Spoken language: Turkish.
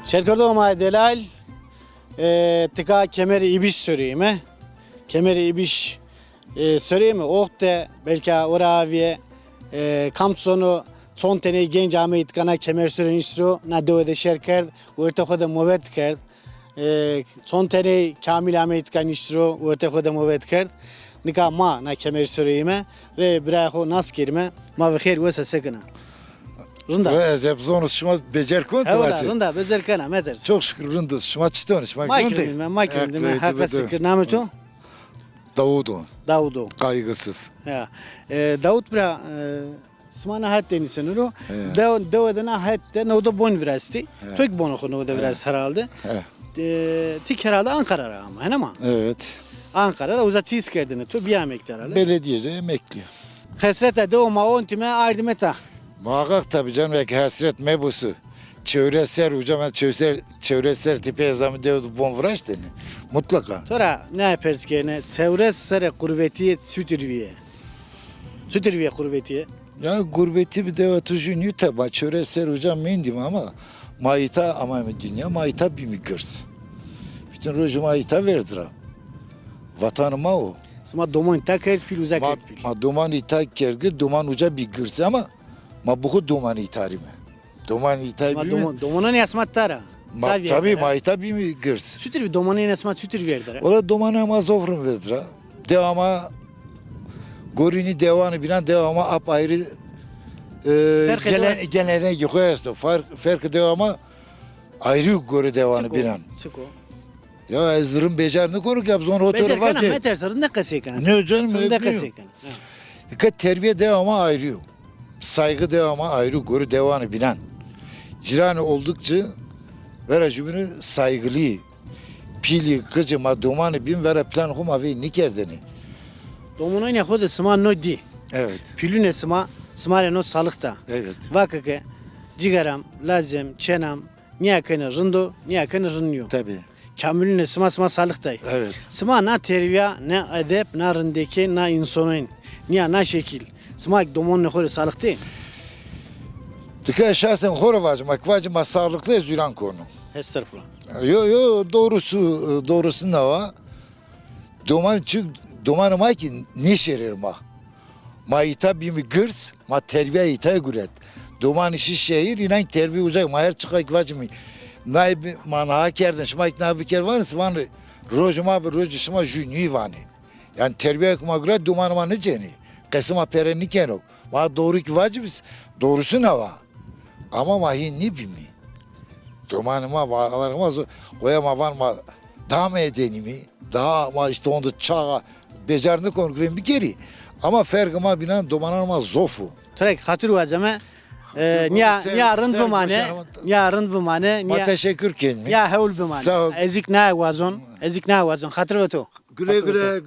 Şerkırda olmaya delal tika kemeri ibiş söreyim he. Kemeri ibiş söreyim mi? Ohte belki oraviye kamtsonu son tane genç ameyt kana kemer süren işro na dövde şerker orta koda movet kerd. Son tane kamil ameyt kan işro orta koda movet kerd. Nika ma na kemer söreyim he. Ve biraho nas kerime ma ve khair wasa sekna. Rında. Ve zebzonus şuma becer kontu Evet, maçı. rında bezer kana meters. Çok şükür rında şuma çıtonu şuma Michael, ben hakka sıkır nameto. Davudu. Davudo. Kaygısız. Ya. Davut bra smana hat denisen ro. Davud'na hatta no da bon virasti. Tek bon okunu da biraz herhalde. Tik herhalde Ankara'da ama he ama. Evet. Ankara'da uzatçıyız kerdini tu bir emekli herhalde. Belediyede emekliyor. Hasrete de o maontime ardimeta. Muhakkak tabii canım belki hasret mebusu. Çevresel hocam çevresel tipi ezamı devdu bon vraş deni. Mutlaka. Sonra ne yaparız ki ne çevre sere kuvvetiye sütürviye. Sütürviye kuvvetiye. Ya gurbeti bir devatu jünü tabi çevresel hocam mendim ama mayita ama dünya mayita bir mi gırs. Bütün roju mayita verdir ha. Vatanıma o. Sma domon takır pil uzak pil. Ma duman ita kergi duman uca bir gırsı ama ma buku duman itari mi? Duman itari Ma mi? domonon yasmat tara. Tabii mayita bir mi gırs. Sütür domonon yasmat sütür verdir. Ola duman ama zofrun verdir ha. Devama gorini devanı bilen devama apayrı gelene yukarısı. Farkı devama ayrı gori devanı bilen. Sıko. Ya ezdirin becerini koruk yap sonra otur Becer var kana meter sarı ne kasıkan. Ne canım Ne öpüyor. kasıkan. Dikkat terbiye devama ayrı. Saygı devama ayrı gori devanı bilen. Ciranı oldukça veracımını saygılı. Pili kıcıma dumanı bin vere plan huma ve nikerdeni. Domonon ya hoda sma no di. Evet. Pilüne smare no salıkta. Evet. Vakıke cigaram, lazım, çenam, niyakene rındo, niyakene rınıyor. Tabii. Kamilüne sma salıktay. Evet. Sma na terbiye, ne edep, na rındeki, na insanın. Niya na şekil. Sma domon ne hore salıktay. Dikkat şahsen horovacım, akvacıma sağlıklı züran konu. Estağfurullah. Yo doğrusu ne var? Dumanı ma ki ne şerir ma? Ma ita bir mi gırs, ma terbiye ita güret. Duman işi şehir, inan terbiye uzak, ma her çıkak akvacımı. Naybi mana kerden, şma ikna bir ker varsa van rojuma bir roju şma jünü vani. Yani terbiye kuma güret dumanı ma ne ceni? Kesima perenni kenok. Ma doğru ki vacibis, doğrusu ne var? Ama ma hi ne mi? Dumanıma bağlarıma koyama var mı daha mı edenimi daha ama işte onda çağa becerini konuklayayım bir geri ama fergıma binen dumanıma zofu. Trek hatır vazeme niya rınd bu mane niya rınd bu mane Ma teşekkür kendime. niya hevul bu mane Sağ ol. ezik na vazon hatır veto Güle güle.